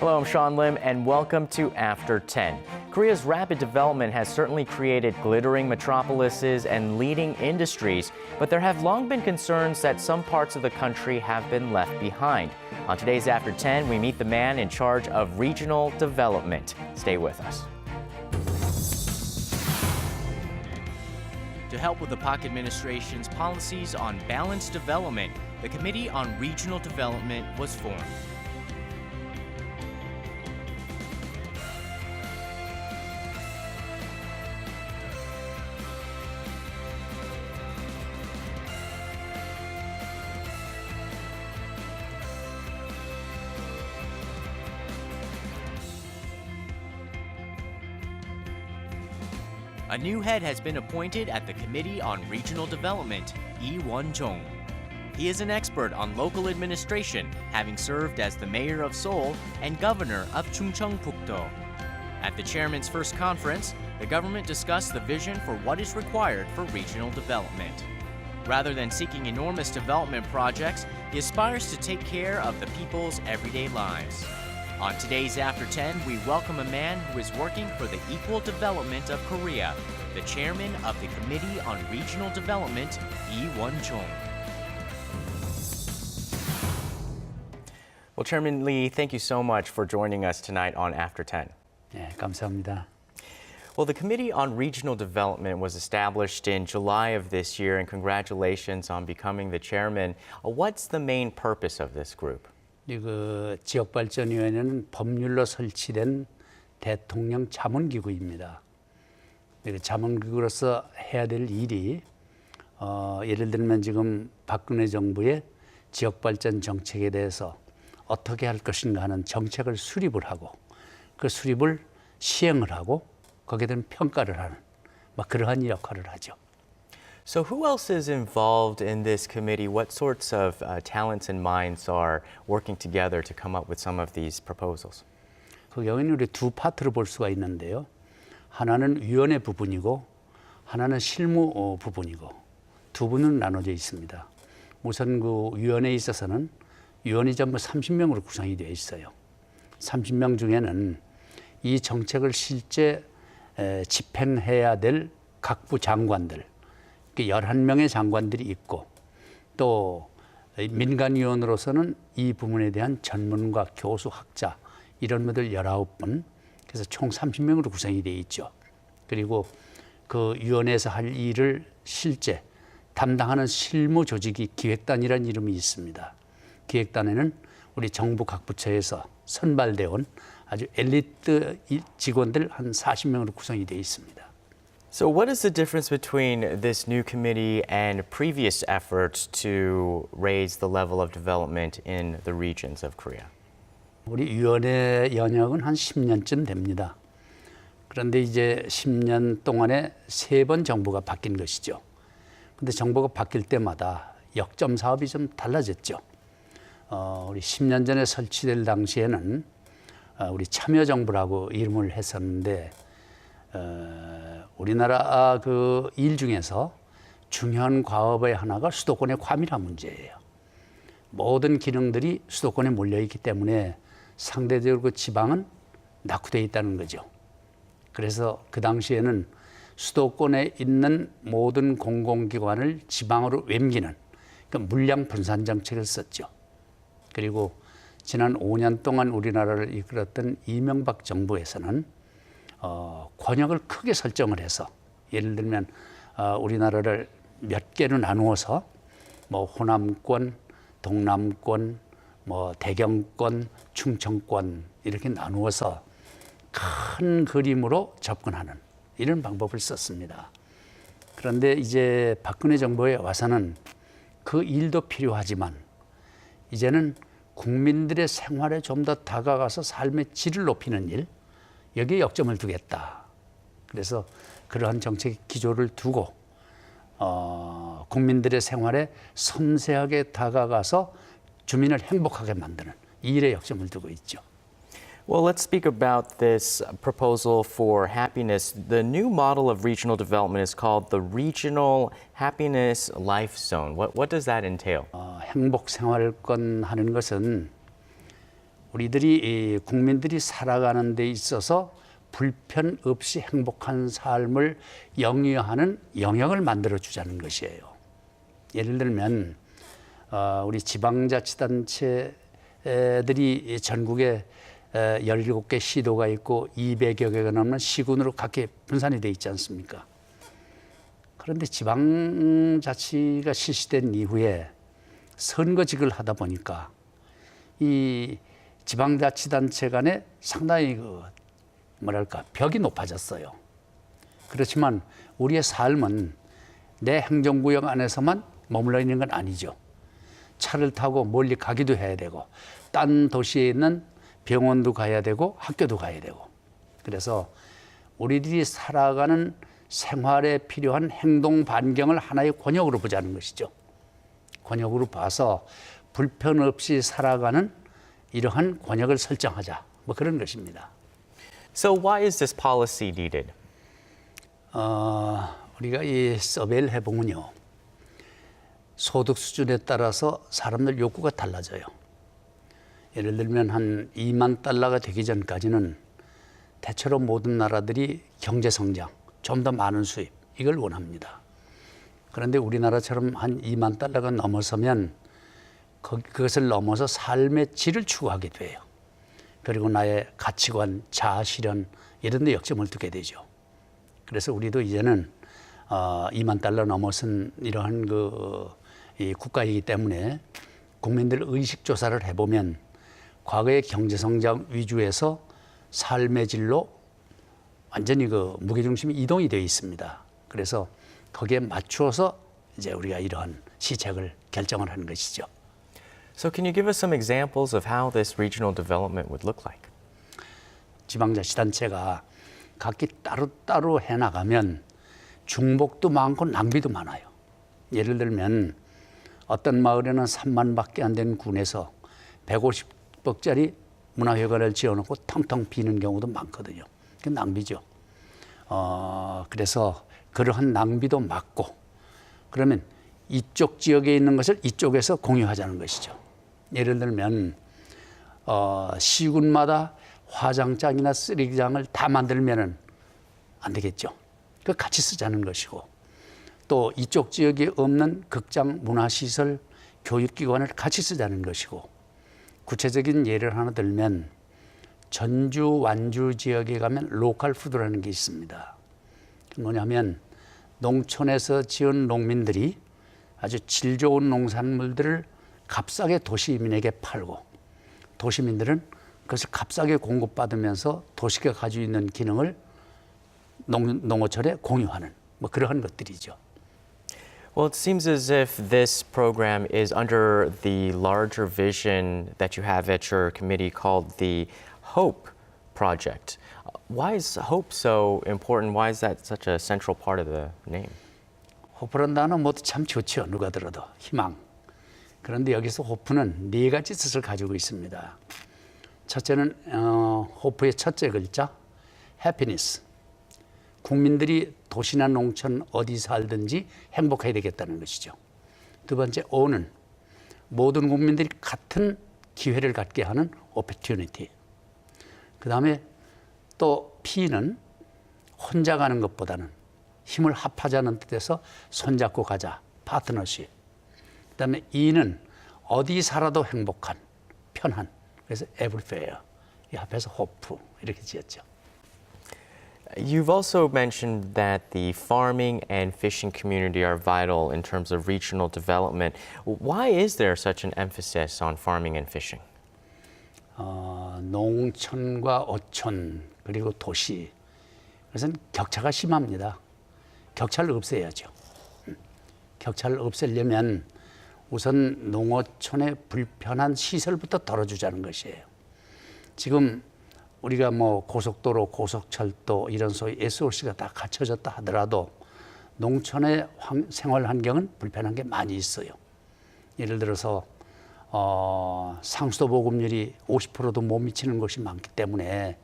Hello, I'm Sean Lim, and welcome to After 10. Korea's rapid development has certainly created glittering metropolises and leading industries, but there have long been concerns that some parts of the country have been left behind. On today's After 10, we meet the man in charge of regional development. Stay with us. To help with the Park administration's policies on balanced development, the Committee on Regional Development was formed. A new head has been appointed at the Committee on Regional Development, Lee Won-jong. He is an expert on local administration, having served as the mayor of Seoul and governor of Chungcheongbuk-do. At the chairman's first conference, the government discussed the vision for what is required for regional development. Rather than seeking enormous development projects, he aspires to take care of the people's everyday lives. On today's After 10, we welcome a man who is working for the equal development of Korea, the chairman of the Committee on Regional Development, Lee Won-jong. Well, Chairman Lee, thank you so much for joining us tonight on After 10. 네, 감사합니다. Well, the Committee on Regional Development was established in July of this year, and congratulations on becoming the chairman. What's the main purpose of this group? 그 지역발전위원회는 법률로 설치된 대통령 자문기구입니다. 그 자문기구로서 해야 될 일이 예를 들면 지금 박근혜 정부의 지역발전 정책에 대해서 어떻게 할 것인가 하는 정책을 수립을 하고 그 수립을 시행을 하고 거기에 대한 평가를 하는 그러한 역할을 하죠. So who else is involved in this committee? What sorts of talents and minds are working together to come up with some of these proposals? 그 경우에는 우리 두 파트로 볼 수가 있는데요. 하나는 위원회 부분이고 하나는 실무 부분이고 두 분은 나눠져 있습니다. 우선 그 위원회에 있어서는 위원이 전부 30명으로 구성이 되어 있어요. 30명 중에는 이 정책을 실제 집행해야 될 각부 장관들 11명의 장관들이 있고 또 민간위원으로서는 이 부분에 대한 전문가, 교수, 학자 이런 분들 19분 그래서 총 30명으로 구성이 되어 있죠. 그리고 그 위원회에서 할 일을 실제 담당하는 실무 조직이 기획단이라는 이름이 있습니다. 기획단에는 우리 정부 각 부처에서 선발되어 온 아주 엘리트 직원들 한 40명으로 구성이 되어 있습니다. So what is the difference between this new committee and previous efforts to raise the level of development in the regions of Korea? 우리 위원회 연역은 한 10년쯤 됩니다. 그런데 이제 10년 동안에 3번 정부가 바뀐 것이죠. 근데 정부가 바뀔 때마다 역점 사업이 좀 달라졌죠. 우리 10년 전에 설치될 당시에는 우리 참여정부라고 이름을 했었는데 우리나라 그 일 중에서 중요한 과업의 하나가 수도권의 과밀화 문제예요. 모든 기능들이 수도권에 몰려있기 때문에 상대적으로 그 지방은 낙후되어 있다는 거죠. 그래서 그 당시에는 수도권에 있는 모든 공공기관을 지방으로 옮기는 그러니까 물량 분산 정책을 썼죠. 그리고 지난 5년 동안 우리나라를 이끌었던 이명박 정부에서는 권역을 크게 설정을 해서 예를 들면 우리나라를 몇 개로 나누어서 호남권, 동남권, 대경권, 충청권 이렇게 나누어서 큰 그림으로 접근하는 이런 방법을 썼습니다. 그런데 이제 박근혜 정부에 와서는 그 일도 필요하지만 이제는 국민들의 생활에 좀 더 다가가서 삶의 질을 높이는 일 여기에 역점을 두겠다. 그래서 그러한 정책 기조를 두고 국민들의 생활에 섬세하게 다가가서 주민을 행복하게 만드는 이 일에 역점을 두고 있죠. Well, let's speak about this proposal for happiness. The new model of regional development is called the Regional Happiness Life Zone. What does that entail? 행복 생활권 하는 것은 우리들이 국민들이 살아가는 데 있어서 불편 없이 행복한 삶을 영위하는 영역을 만들어 주자는 것이에요. 예를 들면 우리 지방자치단체들이 전국에 17개 시도가 있고 200여 개가 넘는 시군으로 각기 분산이 되어 있지 않습니까? 그런데 지방자치가 실시된 이후에 선거직을 하다 보니까 이 지방자치단체 간에 상당히 벽이 높아졌어요. 그렇지만 우리의 삶은 내 행정구역 안에서만 머물러 있는 건 아니죠. 차를 타고 멀리 가기도 해야 되고 딴 도시에 있는 병원도 가야 되고 학교도 가야 되고 그래서 우리들이 살아가는 생활에 필요한 행동 반경을 하나의 권역으로 보자는 것이죠. 권역으로 봐서 불편 없이 살아가는 이러한 권역을 설정하자 뭐 그런 것입니다. So why is this policy needed? 우리가 이 서베이를 해보면요. 소득 수준에 따라서 사람들 욕구가 달라져요. 예를 들면 한 2만 달러가 되기 전까지는 대체로 모든 나라들이 경제 성장, 좀 더 많은 수입 이걸 원합니다. 그런데 우리나라처럼 한 2만 달러가 넘어서면 그것을 넘어서 삶의 질을 추구하게 돼요. 그리고 나의 가치관, 자아 실현 이런 데 역점을 두게 되죠. 그래서 우리도 이제는 2만 달러 넘어선 이러한 이 국가이기 때문에 국민들 의식 조사를 해보면 과거의 경제 성장 위주에서 삶의 질로 완전히 무게중심이 이동이 되어 있습니다. 그래서 거기에 맞추어서 이제 우리가 이러한 시책을 결정을 하는 것이죠. So can you give us some examples of how this regional development would look like? 지방자치단체가 각기 따로따로 해나가면 중복도 많고 낭비도 많아요. 예를 들면 어떤 마을에는 3만밖에 안 된 군에서 150억짜리 문화회관을 지어놓고 텅텅 비는 경우도 많거든요. 그 낭비죠. 그래서 그러한 낭비도 막고 그러면 이쪽 지역에 있는 것을 이쪽에서 공유하자는 것이죠. 예를 들면 시군마다 화장장이나 쓰레기장을 다 만들면은 안 되겠죠. 그 같이 쓰자는 것이고 또 이쪽 지역에 없는 극장, 문화시설, 교육기관을 같이 쓰자는 것이고 구체적인 예를 하나 들면 전주, 완주 지역에 가면 로컬 푸드라는 게 있습니다. 뭐냐면 농촌에서 지은 농민들이 아주 질 좋은 농산물들을 값싸게 도시민에게 팔고 도시민들은 그것을 값싸게 공급받으면서 도시가 가지고 있는 기능을 농어촌에 공유하는 뭐 그러한 것들이죠. Well, it seems as if this program is under the larger vision that you have at your committee called the HOPE project. Why is HOPE so important? Why is that such a central part of the name? 호프라는 단어 모두 참 좋죠. 누가 들어도 희망. 그런데 여기서 호프는 네 가지 뜻을 가지고 있습니다. 첫째는 호프의 첫째 글자 해피니스. 국민들이 도시나 농촌 어디 살든지 행복해야 되겠다는 것이죠. 두 번째 O는 모든 국민들이 같은 기회를 갖게 하는 opportunity. 그 다음에 또 P는 혼자 가는 것보다는 힘을 합하자는 뜻에서 손잡고 가자, 파트너십. 그 다음에 E는 어디 살아도 행복한, 편한. 그래서 everywhere. 이 합해서 hope 이렇게 지었죠. You've also mentioned that the farming and fishing community are vital in terms of regional development. Why is there such an emphasis on farming and fishing? 농촌과 어촌 그리고 도시 그것은 격차가 심합니다. 격차를 없애야죠. 격차를 없애려면 우선 농어촌의 불편한 시설부터 덜어주자는 것이에요. 지금 우리가 뭐 고속도로, 고속철도 이런 소위 SOC가 다 갖춰졌다 하더라도 농촌의 생활 환경은 불편한 게 많이 있어요. 예를 들어서 상수도 보급률이 50%도 못 미치는 곳이 많기 때문에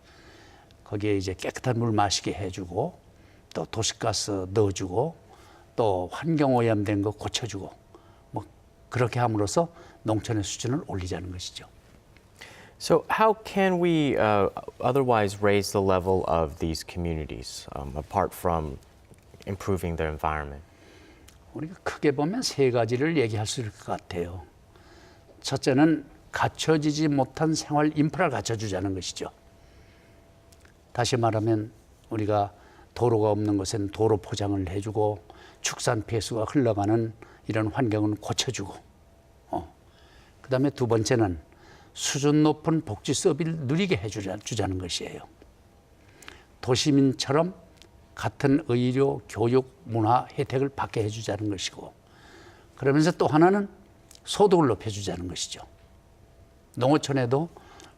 거기에 이제 깨끗한 물 마시게 해주고 또 도시가스 넣어주고 또 환경 오염된 거 고쳐주고 뭐 그렇게 함으로써 농촌의 수준을 올리자는 것이죠. So how can we otherwise raise the level of these communities apart from improving their environment? 우리가 크게 보면 세 가지를 얘기할 수 있을 것 같아요. 첫째는 갖춰지지 못한 생활 인프라를 갖춰주자는 것이죠. 다시 말하면 우리가 도로가 없는 곳엔 도로 포장을 해주고 축산 폐수가 흘러가는 이런 환경은 고쳐주고 그다음에 두 번째는 수준 높은 복지 서비스를 누리게 해주자는 것이에요. 도시민처럼 같은 의료, 교육, 문화 혜택을 받게 해주자는 것이고 그러면서 또 하나는 소득을 높여주자는 것이죠. 농어촌에도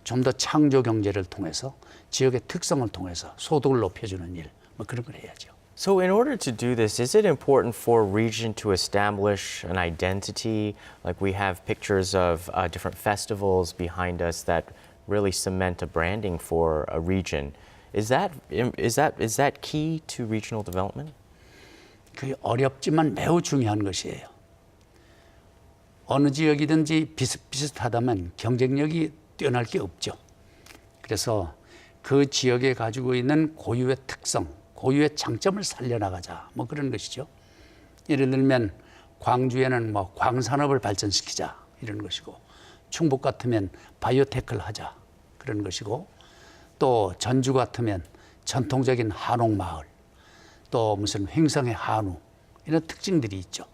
좀 더 창조 경제를 통해서 지역의 특성을 통해서 소득을 높여주는 일, 뭐 그런 걸 해야죠. So in order to do this, is it important for a region to establish an identity? Like we have pictures of different festivals behind us that really cement a branding for a region. Is that key to regional development? 그게 어렵지만 매우 중요한 것이에요. 어느 지역이든지 비슷비슷하다면 경쟁력이 뛰어날 게 없죠. 그래서 그 지역에 가지고 있는 고유의 특성, 고유의 장점을 살려나가자, 뭐 그런 것이죠. 예를 들면 광주에는 뭐 광산업을 발전시키자 이런 것이고, 충북 같으면 바이오테크를 하자 그런 것이고, 또 전주 같으면 전통적인 한옥 마을, 또 무슨 횡성의 한우 이런 특징들이 있죠.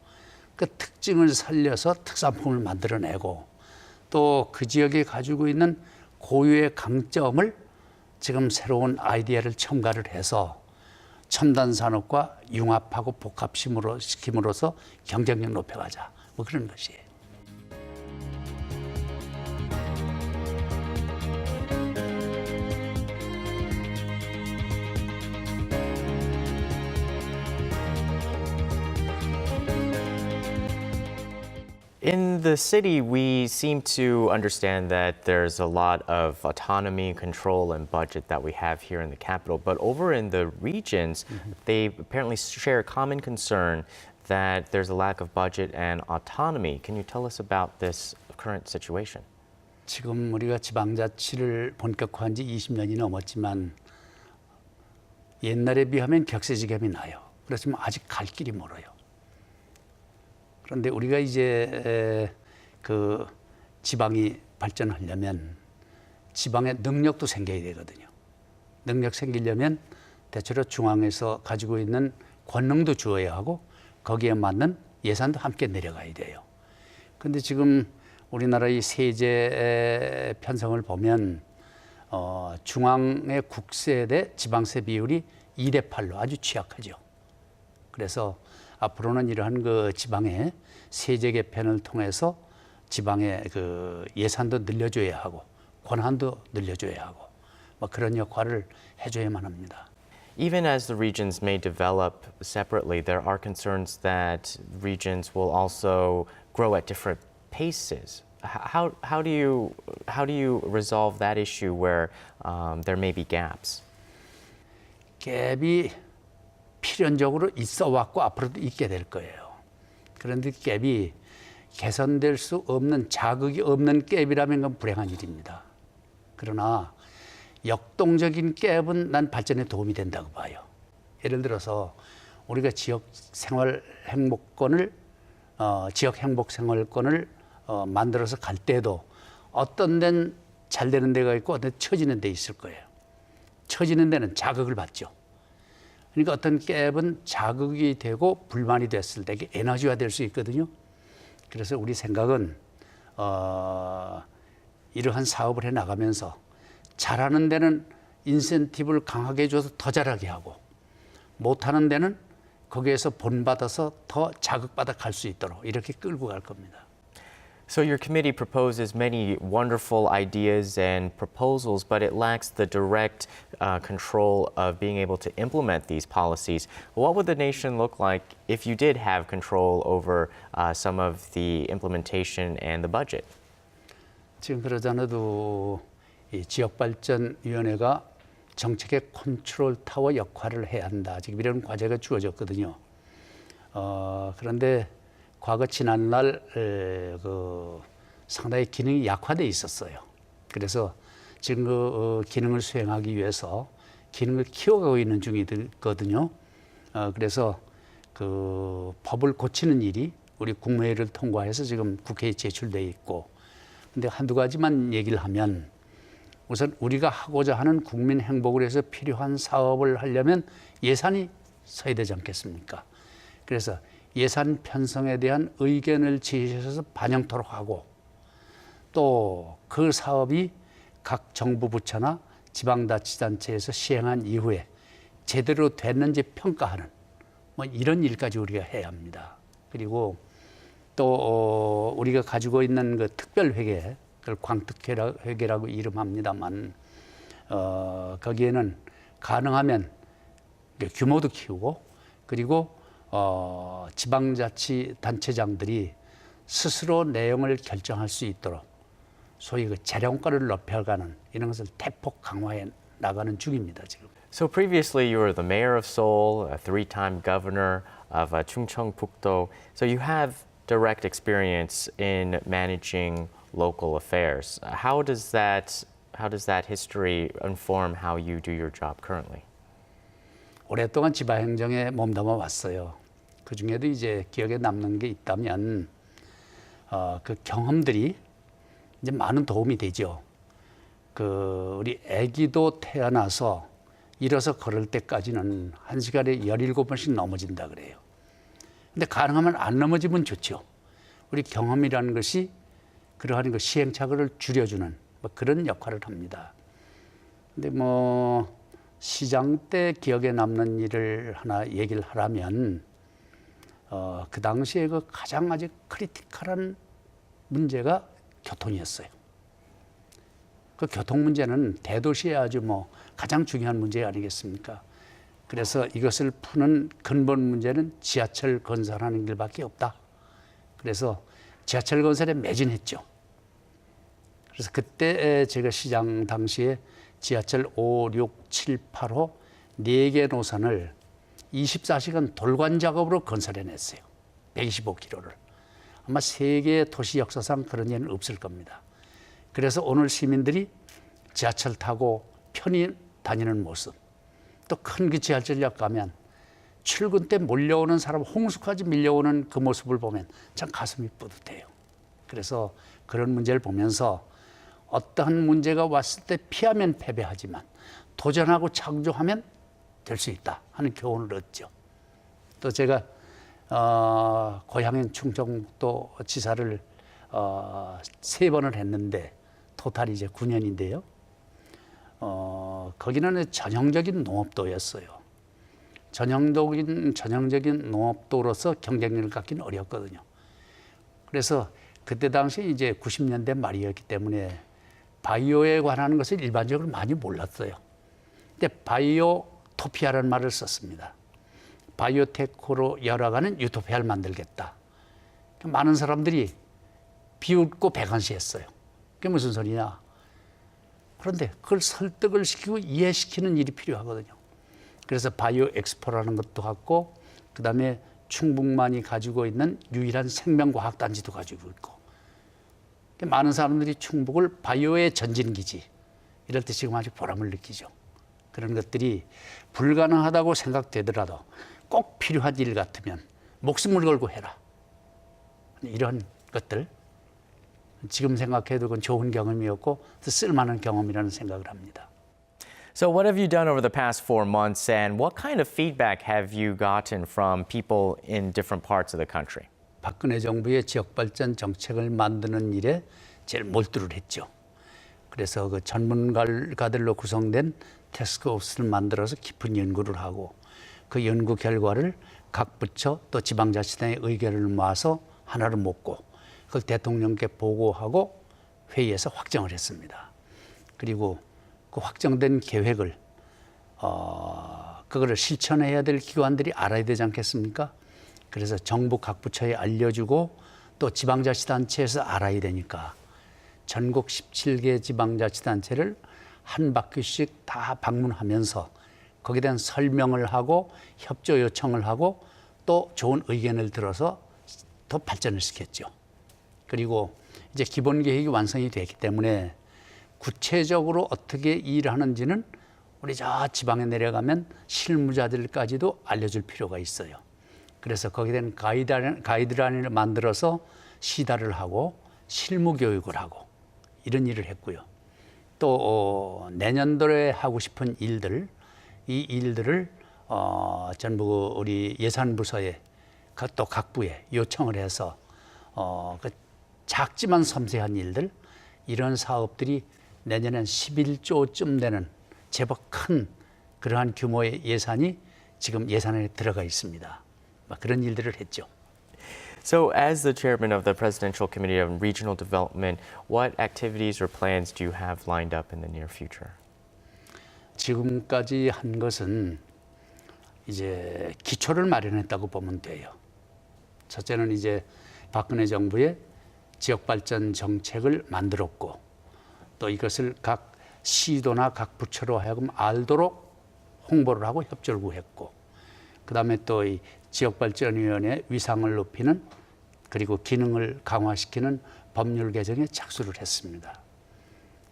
그 특징을 살려서 특산품을 만들어내고 또 그 지역에 가지고 있는 고유의 강점을 지금 새로운 아이디어를 첨가를 해서 첨단 산업과 융합하고 복합시킴으로써 경쟁력 높여가자 뭐 그런 것이에요. In the city, we seem to understand that there's a lot of autonomy, control, and budget that we have here in the capital. But over in the regions, they apparently share a common concern that there's a lack of budget and autonomy. Can you tell us about this current situation? 지금 우리가 지방자치를 본격화한 지 20년이 넘었지만 옛날에 비하면 격세지감이 나요. 그렇지만 아직 갈 길이 멀어요. 그런데 우리가 이제 그 지방이 발전하려면 지방의 능력도 생겨야 되거든요. 능력 생기려면 대체로 중앙에서 가지고 있는 권능도 주어야 하고 거기에 맞는 예산도 함께 내려가야 돼요. 그런데 지금 우리나라의 세제 편성을 보면 중앙의 국세 대 지방세 비율이 2대 8로 아주 취약하죠. 그래서 앞으로는 이러한 그 지방의 세제 개편을 통해서 지방의 그 예산도 늘려줘야 하고 권한도 늘려줘야 하고 뭐 그런 역할을 해줘야만 합니다. Even as the regions may develop separately, there are concerns that regions will also grow at different paces. How do you resolve that issue where there may be gaps? 갭이 필연적으로 있어 왔고 앞으로도 있게 될 거예요. 그런데 갭이 개선될 수 없는 자극이 없는 갭이라면 그건 불행한 일입니다. 그러나 역동적인 갭은 난 발전에 도움이 된다고 봐요. 예를 들어서 우리가 지역 생활 행복권을 지역 행복 생활권을 만들어서 갈 때도 어떤 데는 잘 되는 데가 있고 어떤 데 처지는 데 있을 거예요. 처지는 데는 자극을 받죠. 그러니까 어떤 갭은 자극이 되고 불만이 됐을 때 에너지화 될 수 있거든요. 그래서 우리 생각은 이러한 사업을 해 나가면서 잘하는 데는 인센티브를 강하게 줘서 더 잘하게 하고 못하는 데는 거기에서 본받아서 더 자극받아 갈 수 있도록 이렇게 끌고 갈 겁니다. So your committee proposes many wonderful ideas and proposals, but it lacks the direct control of being able to implement these policies. What would the nation look like if you did have control over some of the implementation and the budget? 지금 그러지 않아도 이 지역발전위원회가 정책의 컨트롤 타워 역할을 해야 한다. 지금 이런 과제가 주어졌거든요. 그런데 과거 지난날 그 상당히 기능이 약화돼 있었어요. 그래서 지금 그 기능을 수행하기 위해서 기능을 키워가고 있는 중이거든요. 그래서 그 법을 고치는 일이 우리 국무회의를 통과해서 지금 국회에 제출돼 있고, 근데 한두 가지만 얘기를 하면, 우선 우리가 하고자 하는 국민 행복을 위해서 필요한 사업을 하려면 예산이 서야 되지 않겠습니까? 그래서 예산 편성에 대한 의견을 제시해서 반영토록 하고, 또 그 사업이 각 정부 부처나 지방자치단체에서 시행한 이후에 제대로 됐는지 평가하는 뭐 이런 일까지 우리가 해야 합니다. 그리고 또 우리가 가지고 있는 그 특별회계, 그걸 광특회계라고 이름합니다만, 거기에는 가능하면 규모도 키우고, 그리고 지방자치단체장들이 스스로 내용을 결정할 수 있도록 소위 그 재량권을 높여가는 이런 것을 대폭 강화해 나가는 중입니다, 지금. So previously you were the mayor of Seoul, a three-time governor of Chungcheongbuk-do. So you have direct experience in managing local affairs. How does that history inform how you do your job currently? 오랫동안 지방행정에 몸담아 왔어요. 그 중에도 이제 기억에 남는 게 있다면 그 경험들이 이제 많은 도움이 되죠. 그 우리 아기도 태어나서 일어서 걸을 때까지는 1시간에 17번씩 넘어진다 그래요. 근데 가능하면 안 넘어지면 좋죠. 우리 경험이라는 것이 그러한 그 시행착오를 줄여주는 뭐 그런 역할을 합니다. 근데 뭐 시장 때 기억에 남는 일을 하나 얘기를 하라면 그 당시에 그 가장 아주 크리티컬한 문제가 교통이었어요. 그 교통 문제는 대도시에 아주 뭐 가장 중요한 문제 아니겠습니까? 그래서 이것을 푸는 근본 문제는 지하철 건설하는 길밖에 없다. 그래서 지하철 건설에 매진했죠. 그래서 그때 제가 시장 당시에 지하철 5, 6, 7, 8호 4개 노선을 24시간 돌관 작업으로 건설해냈어요. 125km를. 아마 세계 도시 역사상 그런 일은 없을 겁니다. 그래서 오늘 시민들이 지하철 타고 편히 다니는 모습, 또 큰 그 지하철역 가면 출근 때 몰려오는 사람, 홍수까지 밀려오는 그 모습을 보면 참 가슴이 뿌듯해요. 그래서 그런 문제를 보면서 어떠한 문제가 왔을 때 피하면 패배하지만 도전하고 창조하면 될 수 있다 하는 교훈을 얻죠. 또 제가 고향인 충청북도 지사를 3번을 했는데 토탈이 이제 9년인데요. 거기는 전형적인 농업도였어요. 전형적인 농업도로서 경쟁력을 갖기는 어렵거든요. 그래서 그때 당시 이제 90년대 말이었기 때문에 바이오에 관한 것을 일반적으로 많이 몰랐어요. 근데 바이오토피아라는 말을 썼습니다. 바이오테크로 열어가는 유토피아를 만들겠다. 많은 사람들이 비웃고 배관시했어요. 그게 무슨 소리냐? 그런데 그걸 설득을 시키고 이해시키는 일이 필요하거든요. 그래서 바이오 엑스포라는 것도 갖고, 그 다음에 충북만이 가지고 있는 유일한 생명과학단지도 가지고 있고, 많은 사람들이 충북을 바이오의 전진기지, 이럴 때 지금 아주 보람을 느끼죠. 그런 것들이 불가능하다고 생각되더라도 꼭 필요한 일 같으면 목숨을 걸고 해라. 이런 것들 지금 생각해도 그건 좋은 경험이었고 쓸만한 경험이라는 생각을 합니다. So what have you done over the past 4 months, and what kind of feedback have you gotten from people in different parts of the country? 박근혜 정부의 지역발전 정책을 만드는 일에 제일 몰두를 했죠. 그래서 그 전문가들로 구성된 태스크포스를 만들어서 깊은 연구를 하고, 그 연구 결과를 각 부처 또 지방자치단의 의견을 모아서 하나로 묶고 그걸 대통령께 보고하고 회의에서 확정을 했습니다. 그리고 그 확정된 계획을 그거를 실천해야 될 기관들이 알아야 되지 않겠습니까? 그래서 정부 각 부처에 알려주고 또 지방자치단체에서 알아야 되니까 전국 17개 지방자치단체를 한 바퀴씩 다 방문하면서 거기에 대한 설명을 하고 협조 요청을 하고 또 좋은 의견을 들어서 더 발전을 시켰죠. 그리고 이제 기본 계획이 완성이 됐기 때문에 구체적으로 어떻게 일하는지는 우리 저 지방에 내려가면 실무자들까지도 알려줄 필요가 있어요. 그래서 거기에 대한 가이드라인을 만들어서 시달을 하고 실무 교육을 하고 이런 일을 했고요. 또 내년도에 하고 싶은 일들, 이 일들을 전부 우리 예산부서에 또 각 부에 요청을 해서 그 작지만 섬세한 일들, 이런 사업들이 내년엔 11조쯤 되는 제법 큰 그러한 규모의 예산이 지금 예산에 들어가 있습니다. 그런 일들을 했죠. So, as the chairman of the Presidential Committee on Regional Development, what activities or plans do you have lined up in the near future? 지금까지 한 것은 이제 기초를 마련했다고 보면 돼요. 첫째는 이제 박근혜 정부의 지역발전 정책을 만들었고, 또 이것을 각 시도나 각 부처로 하여금 알도록 홍보를 하고 협조를 구했고, 그 다음에 또 이 지역발전위원회 위상을 높이는 그리고 기능을 강화시키는 법률 개정에 착수를 했습니다.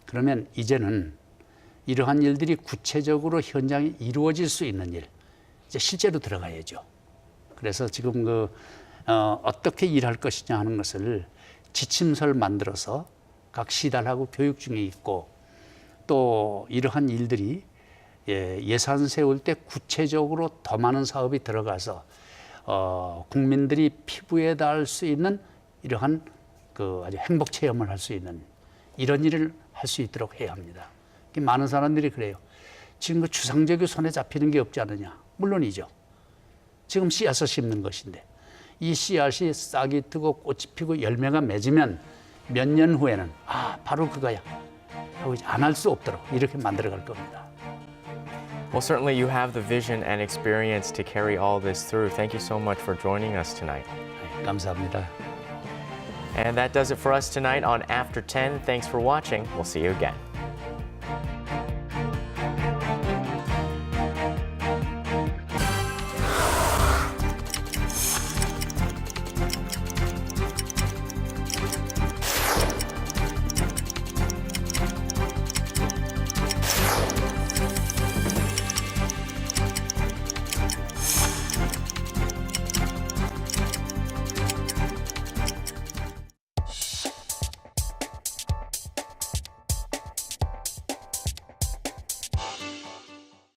그러면 이제는 이러한 일들이 구체적으로 현장에 이루어질 수 있는 일, 이제 실제로 들어가야죠. 그래서 지금 어떻게 일할 것이냐 하는 것을 지침서를 만들어서 각 시달하고 교육 중에 있고, 또 이러한 일들이 예산 세울 때 구체적으로 더 많은 사업이 들어가서 국민들이 피부에 닿을 수 있는 이러한 아주 행복 체험을 할 수 있는 이런 일을 할 수 있도록 해야 합니다. 많은 사람들이 그래요. 지금 그 추상적이 손에 잡히는 게 없지 않느냐? 물론이죠. 지금 씨앗을 심는 것인데 이 씨앗이 싹이 트고 꽃이 피고 열매가 맺으면 몇 년 후에는 바로 그거야 하고 안 할 수 없도록 이렇게 만들어갈 겁니다. Well, certainly you have the vision and experience to carry all this through. Thank you so much for joining us tonight. 감사합니다. And that does it for us tonight on After 10. Thanks for watching. We'll see you again.